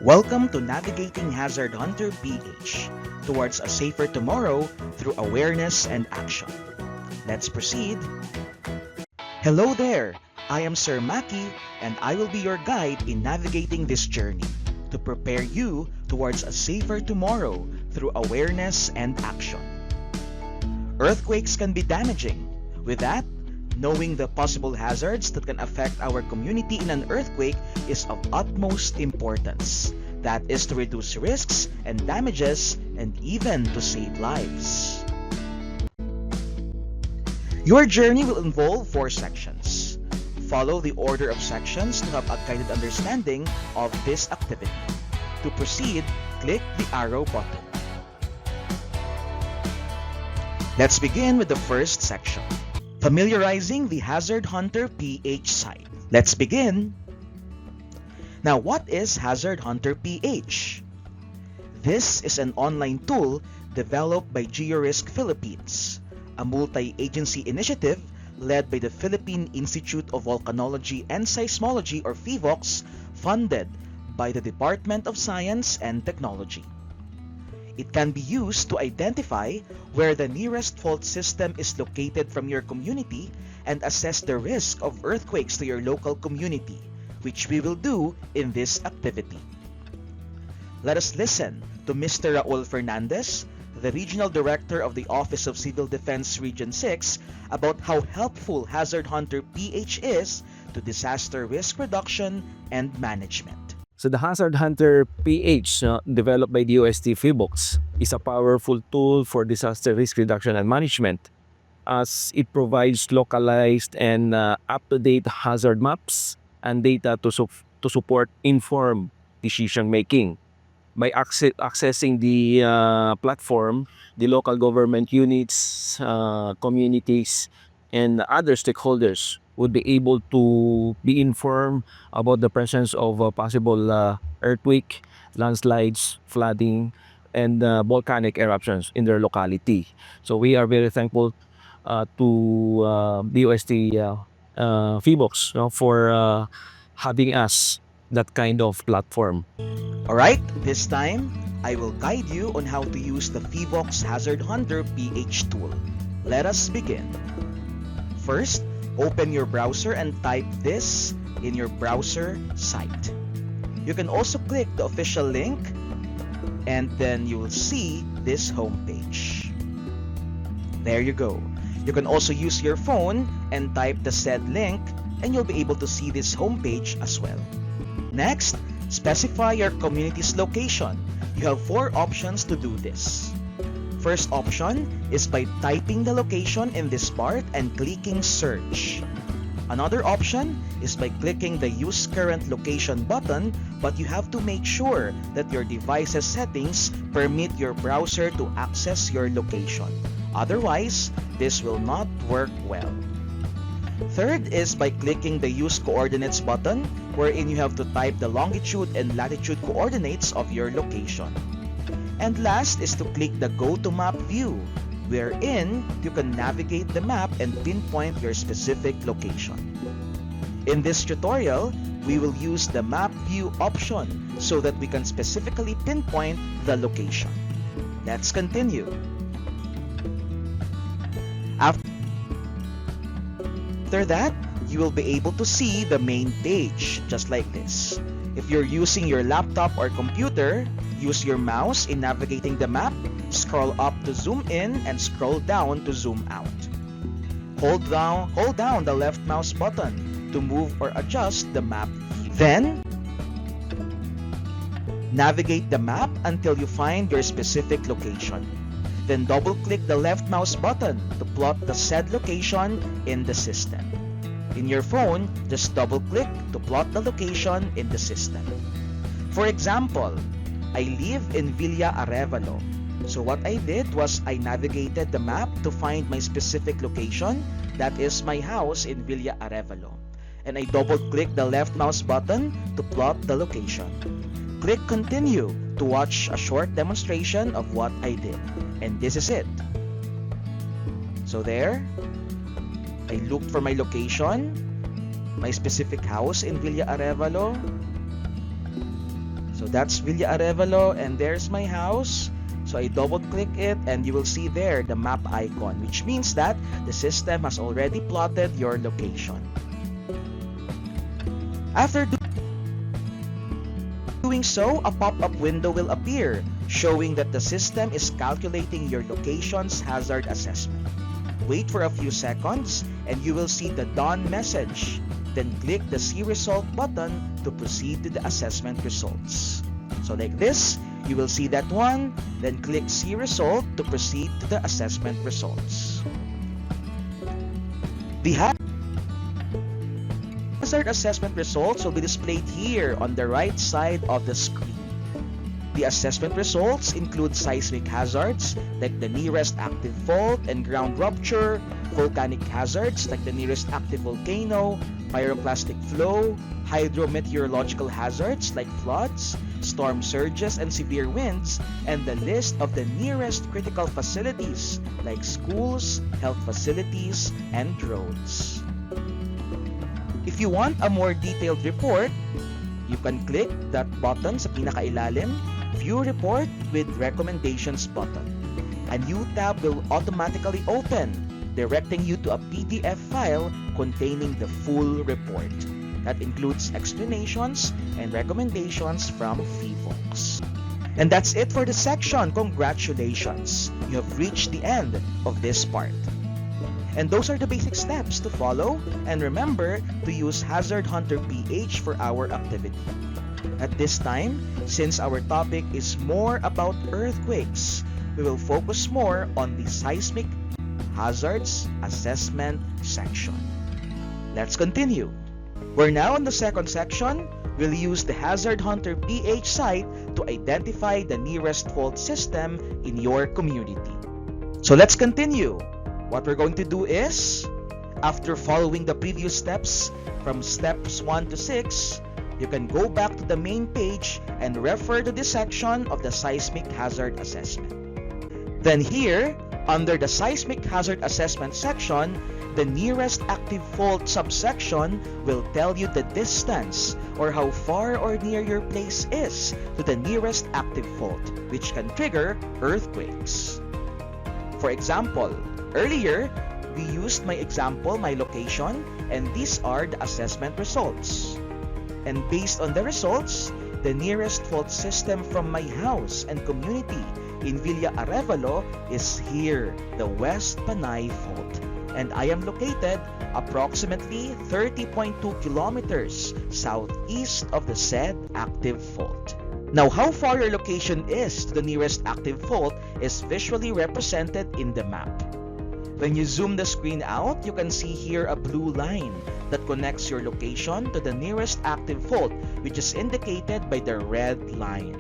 Welcome to Navigating Hazard Hunter PH towards a safer tomorrow through awareness and action. Let's proceed. Hello there, I am Sir Maki and I will be your guide in navigating this journey to prepare you towards a safer tomorrow through awareness and action. Earthquakes can be damaging. With that, knowing the possible hazards that can affect our community in an earthquake is of utmost importance. That is to reduce risks and damages and even to save lives. Your journey will involve 4 sections. Follow the order of sections to have a guided understanding of this activity. To proceed, click the arrow button. Let's begin with the first section. Familiarizing the Hazard Hunter PH site. Let's begin. Now, what is Hazard Hunter PH? This is an online tool developed by GeoRisk Philippines, a multi-agency initiative led by the Philippine Institute of Volcanology and Seismology or PHIVOLCS, funded by the Department of Science and Technology. It can be used to identify where the nearest fault system is located from your community and assess the risk of earthquakes to your local community, which we will do in this activity. Let us listen to Mr. Raul Fernandez, the Regional Director of the Office of Civil Defense Region 6, about how helpful Hazard Hunter PH is to disaster risk reduction and management. So the Hazard Hunter PH, developed by DOST PHIVOLCS, is a powerful tool for disaster risk reduction and management, as it provides localized and up-to-date hazard maps and data to support informed decision-making. By accessing the platform, the local government units, communities, and other stakeholders would be able to be informed about the presence of a possible earthquake, landslides, flooding, and volcanic eruptions in their locality. So we are very thankful to DOST PHIVOLCS for having us that kind of platform. Alright, this time, I will guide you on how to use the PHIVOLCS Hazard Hunter PH tool. Let us begin. First, open your browser and type this in your browser site. You can also click the official link and then you will see this homepage. There you go. You can also use your phone and type the said link and you'll be able to see this homepage as well. Next, specify your community's location. You have 4 options to do this. First option is by typing the location in this part and clicking search. Another option is by clicking the use current location button, but you have to make sure that your device's settings permit your browser to access your location. Otherwise, this will not work well. Third is by clicking the use coordinates button, wherein you have to type the longitude and latitude coordinates of your location. And last is to click the Go to Map view, wherein you can navigate the map and pinpoint your specific location. In this tutorial, we will use the Map View option so that we can specifically pinpoint the location. Let's continue. After that, you will be able to see the main page, just like this. If you're using your laptop or computer, use your mouse in navigating the map, scroll up to zoom in and scroll down to zoom out. Hold down the left mouse button to move or adjust the map view. Then, navigate the map until you find your specific location. Then double-click the left mouse button to plot the said location in the system. In your phone, just double-click to plot the location in the system. For example, I live in Villa Arevalo. So what I did was I navigated the map to find my specific location, that is my house in Villa Arevalo. And I double-click the left mouse button to plot the location. Click continue to watch a short demonstration of what I did. And this is it. So there, I looked for my location, my specific house in Villa Arevalo. So that's Villa Arevalo, and there's my house. So I double click it and you will see there the map icon, which means that the system has already plotted your location. After doing so, a pop-up window will appear showing that the system is calculating your location's hazard assessment. Wait for a few seconds and you will see the done message. Then click the See Result button to proceed to the assessment results. So like this, you will see that one, then click See Result to proceed to the assessment results. The hazard assessment results will be displayed here on the right side of the screen. The assessment results include seismic hazards like the nearest active fault and ground rupture, volcanic hazards like the nearest active volcano, pyroclastic flow, hydrometeorological hazards like floods, storm surges and severe winds, and the list of the nearest critical facilities like schools, health facilities, and roads. If you want a more detailed report, you can click that button sa pinakailalim, View Report with Recommendations button. A new tab will automatically open, directing you to a PDF file containing the full report. That includes explanations and recommendations from PHIVOLCS. And that's it for the section. Congratulations! You have reached the end of this part. And those are the basic steps to follow, and remember to use Hazard Hunter PH for our activity. At this time, since our topic is more about earthquakes, we will focus more on the seismic hazards assessment section. Let's continue. We're now on the second section. We'll use the Hazard Hunter PH site to identify the nearest fault system in your community. So let's continue. What we're going to do is, after following the previous steps from steps 1 to 6, you can go back to the main page and refer to this section of the seismic hazard assessment. Then here, under the seismic hazard assessment section, the nearest active fault subsection will tell you the distance or how far or near your place is to the nearest active fault, which can trigger earthquakes. For example, earlier, we used my example, my location, and these are the assessment results. And based on the results, the nearest fault system from my house and community in Villa Arevalo is here, the West Panay Fault. And I am located approximately 30.2 kilometers southeast of the said active fault. Now, how far your location is to the nearest active fault is visually represented in the map. When you zoom the screen out, you can see here a blue line that connects your location to the nearest active fault, which is indicated by the red line.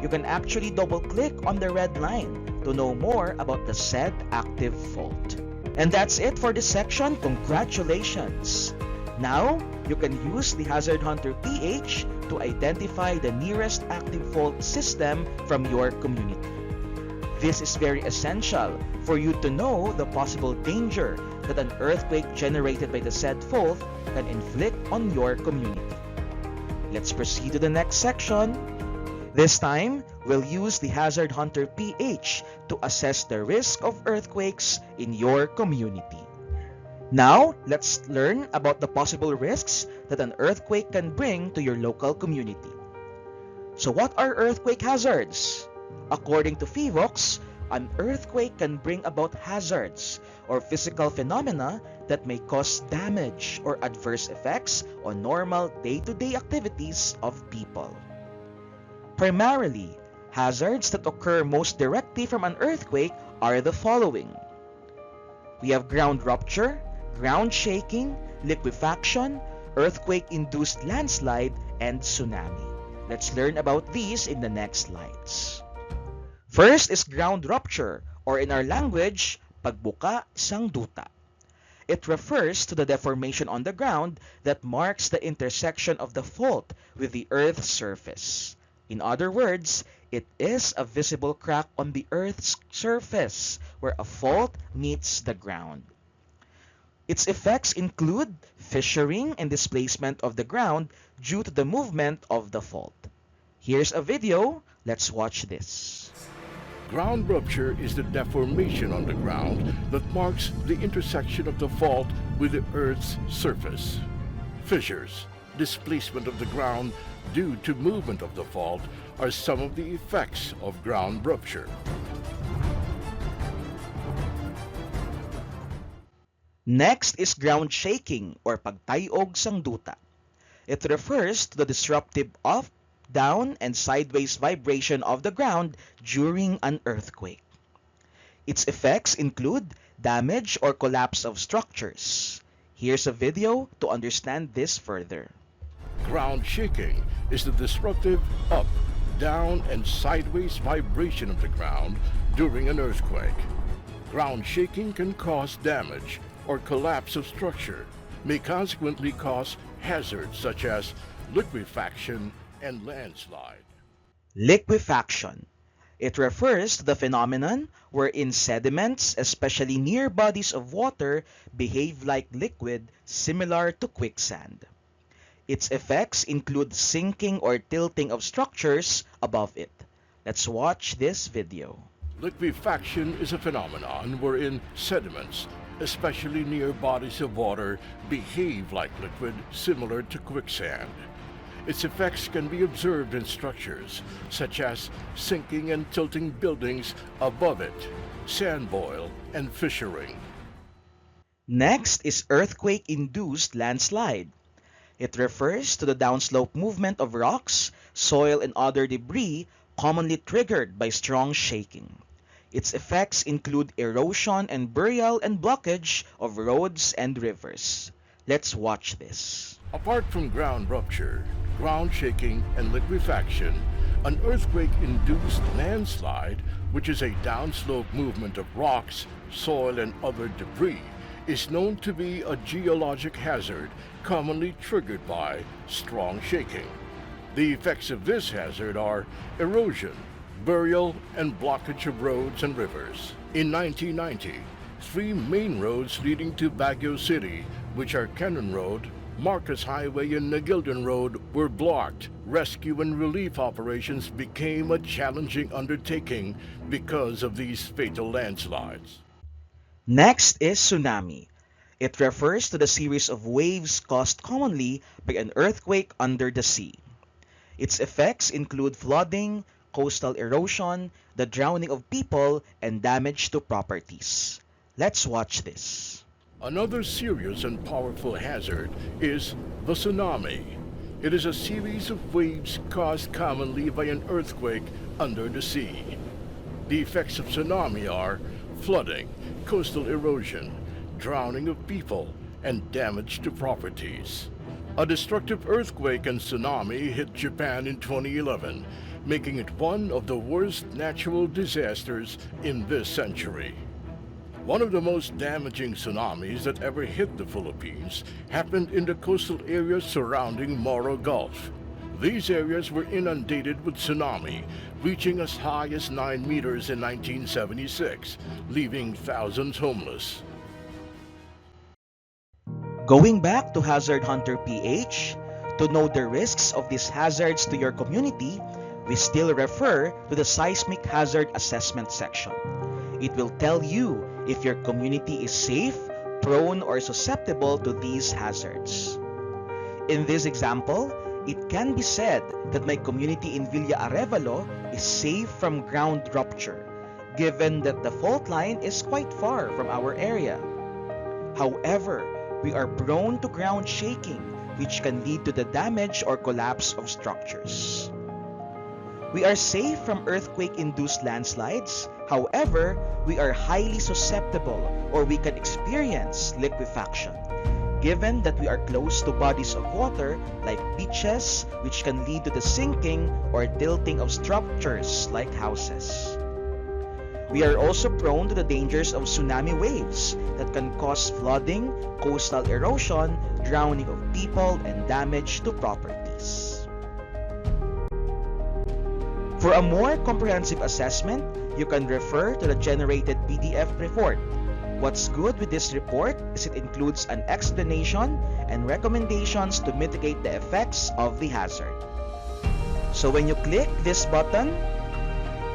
You can actually double-click on the red line to know more about the said active fault. And that's it for this section. Congratulations! Now, you can use the Hazard Hunter PH to identify the nearest active fault system from your community. This is very essential for you to know the possible danger that an earthquake generated by the said fault can inflict on your community. Let's proceed to the next section. This time, we'll use the Hazard Hunter PH to assess the risk of earthquakes in your community. Now, let's learn about the possible risks that an earthquake can bring to your local community. So what are earthquake hazards? According to PHIVOLCS, an earthquake can bring about hazards or physical phenomena that may cause damage or adverse effects on normal day-to-day activities of people. Primarily, hazards that occur most directly from an earthquake are the following. We have ground rupture, ground shaking, liquefaction, earthquake-induced landslide, and tsunami. Let's learn about these in the next slides. First is ground rupture, or in our language, pagbuka sang duta. It refers to the deformation on the ground that marks the intersection of the fault with the Earth's surface. In other words, it is a visible crack on the Earth's surface where a fault meets the ground. Its effects include fissuring and displacement of the ground due to the movement of the fault. Here's a video. Let's watch this. Ground rupture is the deformation on the ground that marks the intersection of the fault with the Earth's surface. Fissures, displacement of the ground due to movement of the fault are some of the effects of ground rupture. Next is ground shaking or pagtayog sang duta. It refers to the disruptive up, down, and sideways vibration of the ground during an earthquake. Its effects include damage or collapse of structures. Here's a video to understand this further. Ground shaking is the disruptive up, down, and sideways vibration of the ground during an earthquake. Ground shaking can cause damage or collapse of structure, may consequently cause hazards such as liquefaction and landslide. Liquefaction. It refers to the phenomenon wherein sediments, especially near bodies of water, behave like liquid similar to quicksand. Its effects include sinking or tilting of structures above it. Let's watch this video. Liquefaction is a phenomenon wherein sediments, especially near bodies of water, behave like liquid similar to quicksand. Its effects can be observed in structures such as sinking and tilting buildings above it, sand boil, and fissuring. Next is earthquake-induced landslide. It refers to the downslope movement of rocks, soil, and other debris commonly triggered by strong shaking. Its effects include erosion and burial and blockage of roads and rivers. Let's watch this. Apart from ground rupture, ground shaking, and liquefaction, an earthquake-induced landslide, which is a downslope movement of rocks, soil, and other debris, is known to be a geologic hazard commonly triggered by strong shaking. The effects of this hazard are erosion, burial, and blockage of roads and rivers. In 1990, 3 main roads leading to Baguio City, which are Cannon Road, Marcos Highway, and Nagildan Road, were blocked. Rescue and relief operations became a challenging undertaking because of these fatal landslides. Next is tsunami. It refers to the series of waves caused commonly by an earthquake under the sea. Its effects include flooding, coastal erosion, the drowning of people, and damage to properties. Let's watch this. Another serious and powerful hazard is the tsunami. It is a series of waves caused commonly by an earthquake under the sea. The effects of tsunami are flooding, coastal erosion, drowning of people, and damage to properties. A destructive earthquake and tsunami hit Japan in 2011, making it one of the worst natural disasters in this century. One of the most damaging tsunamis that ever hit the Philippines happened in the coastal areas surrounding Moro Gulf. These areas were inundated with tsunami, reaching as high as 9 meters in 1976, leaving thousands homeless. Going back to Hazard Hunter PH, to know the risks of these hazards to your community, we still refer to the Seismic Hazard Assessment section. It will tell you if your community is safe, prone, or susceptible to these hazards. In this example, it can be said that my community in Villa Arevalo is safe from ground rupture, given that the fault line is quite far from our area. However, we are prone to ground shaking, which can lead to the damage or collapse of structures. We are safe from earthquake-induced landslides. However, we are highly susceptible or we can experience liquefaction, given that we are close to bodies of water like beaches, which can lead to the sinking or tilting of structures like houses. We are also prone to the dangers of tsunami waves that can cause flooding, coastal erosion, drowning of people, and damage to properties. For a more comprehensive assessment, you can refer to the generated PDF report. What's good with this report is it includes an explanation and recommendations to mitigate the effects of the hazard. So when you click this button,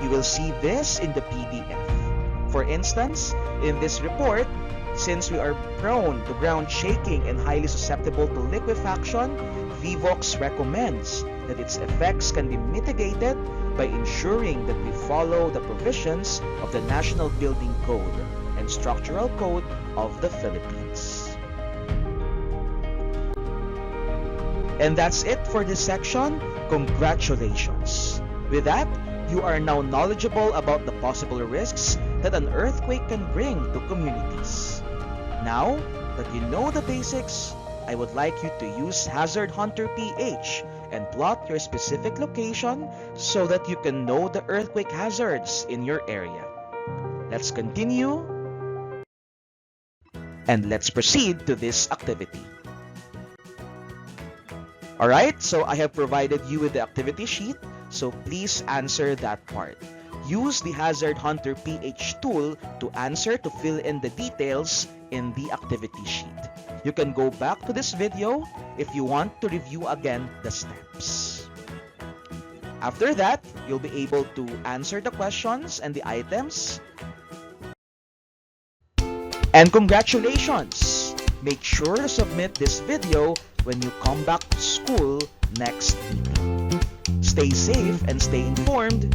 you will see this in the PDF. For instance, in this report, since we are prone to ground shaking and highly susceptible to liquefaction, VVOX recommends that its effects can be mitigated by ensuring that we follow the provisions of the National Building Code and Structural Code of the Philippines. And that's it for this section. Congratulations! With that, you are now knowledgeable about the possible risks that an earthquake can bring to communities. Now that you know the basics, I would like you to use Hazard Hunter PH and plot your specific location so that you can know the earthquake hazards in your area. Let's continue and let's proceed to this activity. Alright, so I have provided you with the activity sheet, so please answer that part. Use the Hazard Hunter PH tool to answer to fill in the details in the activity sheet. You can go back to this video if you want to review again the steps. After that, you'll be able to answer the questions and the items. And congratulations! Make sure to submit this video when you come back to school next week. Stay safe and stay informed.